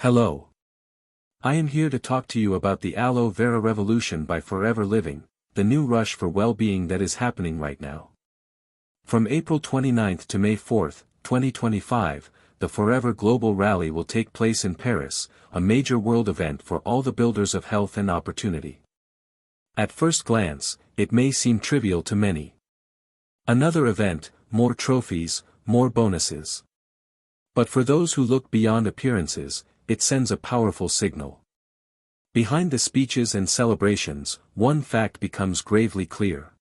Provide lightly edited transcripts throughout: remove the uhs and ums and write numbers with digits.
Hello. I am here to talk to you about the aloe vera revolution by Forever Living, the new rush for well-being that is happening right now. From April 29 to May 4, 2025, the Forever Global Rally will take place in Paris, a major world event for all the builders of health and opportunity. At first glance, it may seem trivial to many. Another event, more trophies, more bonuses. But for those who look beyond appearances, it sends a powerful signal. Behind the speeches and celebrations, one fact becomes gravely clear.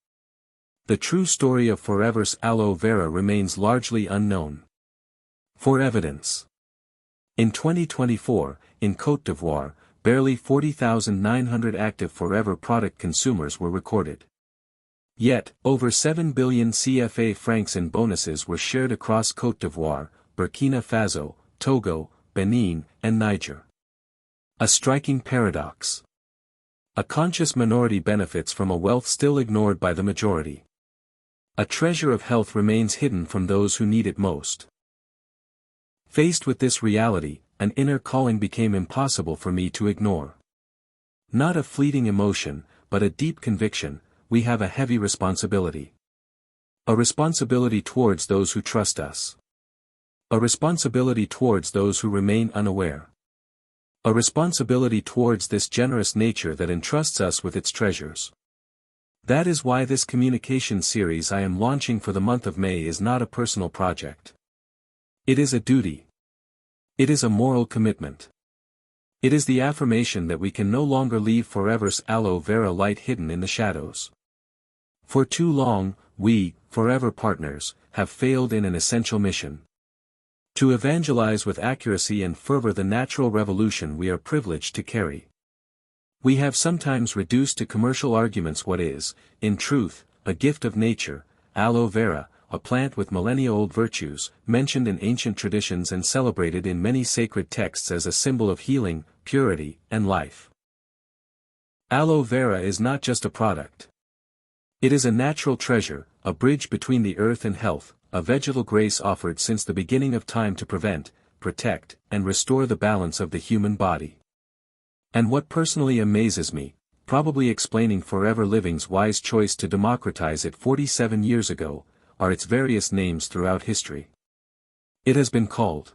The true story of Forever's aloe vera remains largely unknown. For evidence. In 2024, in Côte d'Ivoire, barely 40,900 active Forever product consumers were recorded. Yet, over 7 billion CFA francs in bonuses were shared across Côte d'Ivoire, Burkina Faso, Togo, Benin, and Niger. A striking paradox. A conscious minority benefits from a wealth still ignored by the majority. A treasure of health remains hidden from those who need it most. Faced with this reality, an inner calling became impossible for me to ignore. Not a fleeting emotion, but a deep conviction: we have a heavy responsibility. A responsibility towards those who trust us. A responsibility towards those who remain unaware. A responsibility towards this generous nature that entrusts us with its treasures. That is why this communication series I am launching for the month of May is not a personal project. It is a duty. It is a moral commitment. It is the affirmation that we can no longer leave Forever's aloe vera light hidden in the shadows. For too long, we, Forever partners, have failed in an essential mission. To evangelize with accuracy and fervor the natural revolution we are privileged to carry. We have sometimes reduced to commercial arguments what is, in truth, a gift of nature: aloe vera, a plant with millennia-old virtues, mentioned in ancient traditions and celebrated in many sacred texts as a symbol of healing, purity, and life. Aloe vera is not just a product. It is a natural treasure, a bridge between the earth and health, a vegetal grace offered since the beginning of time to prevent, protect, and restore the balance of the human body. And what personally amazes me, probably explaining Forever Living's wise choice to democratize it 47 years ago, are its various names throughout history. It has been called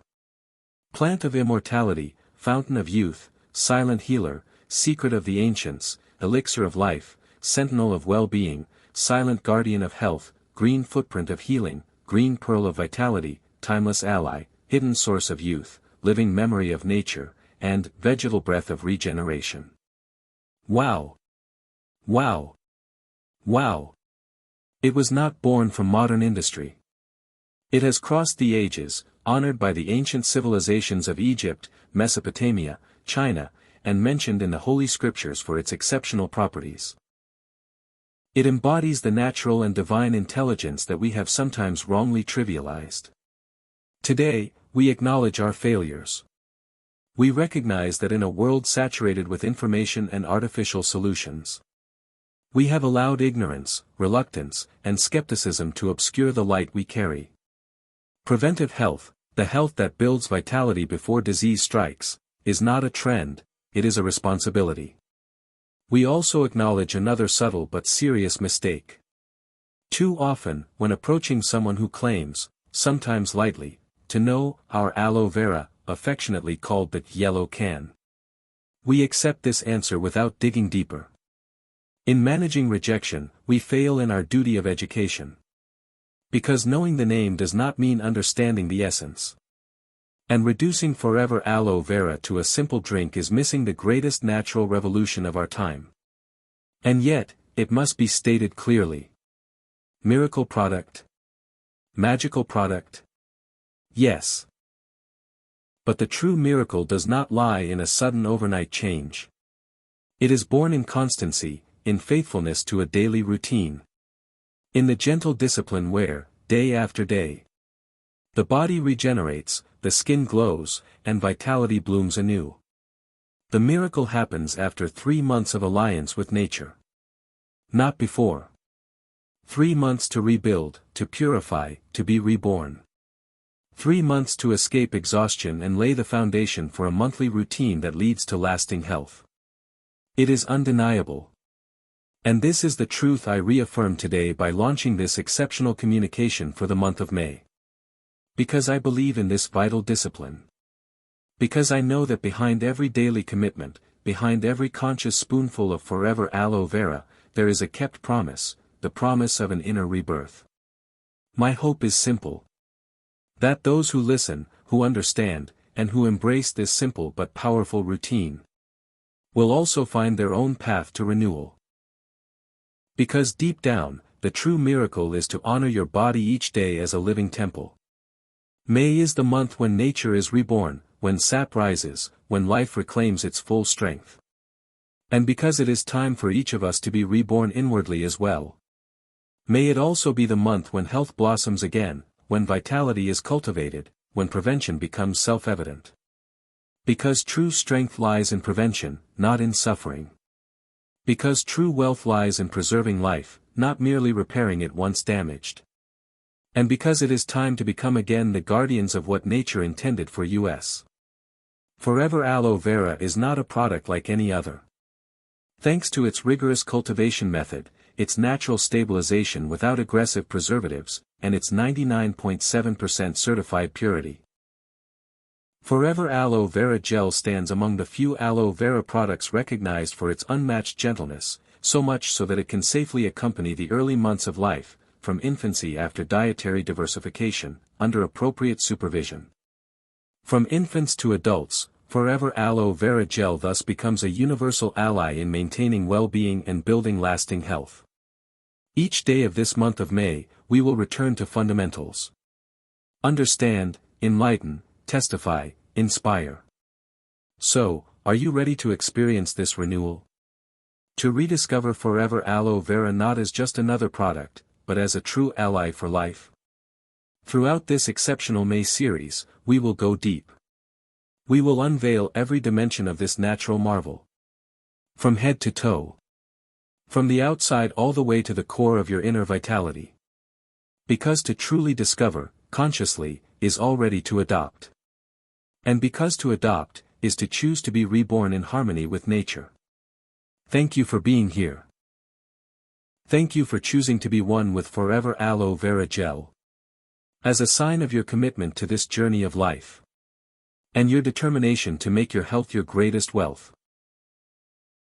Plant of Immortality, Fountain of Youth, Silent Healer, Secret of the Ancients, Elixir of Life, Sentinel of Well-Being, Silent Guardian of Health, Green Footprint of Healing, Green Pearl of Vitality, Timeless Ally, Hidden Source of Youth, Living Memory of Nature, and Vegetal Breath of Regeneration. Wow! Wow! Wow! It was not born from modern industry. It has crossed the ages, honored by the ancient civilizations of Egypt, Mesopotamia, China, and mentioned in the Holy Scriptures for its exceptional properties. It embodies the natural and divine intelligence that we have sometimes wrongly trivialized. Today, we acknowledge our failures. We recognize that in a world saturated with information and artificial solutions, we have allowed ignorance, reluctance, and skepticism to obscure the light we carry. Preventive health, the health that builds vitality before disease strikes, is not a trend, it is a responsibility. We also acknowledge another subtle but serious mistake. Too often, when approaching someone who claims, sometimes lightly, to know our aloe vera, affectionately called the yellow can, we accept this answer without digging deeper. In managing rejection, we fail in our duty of education. Because knowing the name does not mean understanding the essence. And reducing Forever aloe vera to a simple drink is missing the greatest natural revolution of our time. And yet, it must be stated clearly. Miracle product? Magical product? Yes. But the true miracle does not lie in a sudden overnight change. It is born in constancy, in faithfulness to a daily routine. In the gentle discipline where, day after day, the body regenerates, the skin glows, and vitality blooms anew. The miracle happens after 3 months of alliance with nature. Not before. 3 months to rebuild, to purify, to be reborn. 3 months to escape exhaustion and lay the foundation for a monthly routine that leads to lasting health. It is undeniable. And this is the truth I reaffirm today by launching this exceptional communication for the month of May. Because I believe in this vital discipline. Because I know that behind every daily commitment, behind every conscious spoonful of forever aloe vera, there is a kept promise, the promise of an inner rebirth. My hope is simple. That those who listen, who understand, and who embrace this simple but powerful routine will also find their own path to renewal. Because deep down, the true miracle is to honor your body each day as a living temple. May is the month when nature is reborn, when sap rises, when life reclaims its full strength. And because it is time for each of us to be reborn inwardly as well. May it also be the month when health blossoms again, when vitality is cultivated, when prevention becomes self-evident. Because true strength lies in prevention, not in suffering. Because true wealth lies in preserving life, not merely repairing it once damaged. And because it is time to become again the guardians of what nature intended for us. Forever Aloe Vera is not a product like any other. Thanks to its rigorous cultivation method, its natural stabilization without aggressive preservatives, and its 99.7% certified purity. Forever Aloe Vera Gel stands among the few aloe vera products recognized for its unmatched gentleness, so much so that it can safely accompany the early months of life, from infancy after dietary diversification, under appropriate supervision. From infants to adults, Forever Aloe Vera Gel thus becomes a universal ally in maintaining well-being and building lasting health. Each day of this month of May, we will return to fundamentals. Understand, enlighten, testify, inspire. So, are you ready to experience this renewal? To rediscover Forever Aloe Vera not as just another product, but as a true ally for life? Throughout this exceptional May series, we will go deep. We will unveil every dimension of this natural marvel. From head to toe. From the outside all the way to the core of your inner vitality. Because to truly discover, consciously, is already to adopt. And because to adopt, is to choose to be reborn in harmony with nature. Thank you for being here. Thank you for choosing to be one with Forever Aloe Vera Gel. As a sign of your commitment to this journey of life. And your determination to make your health your greatest wealth.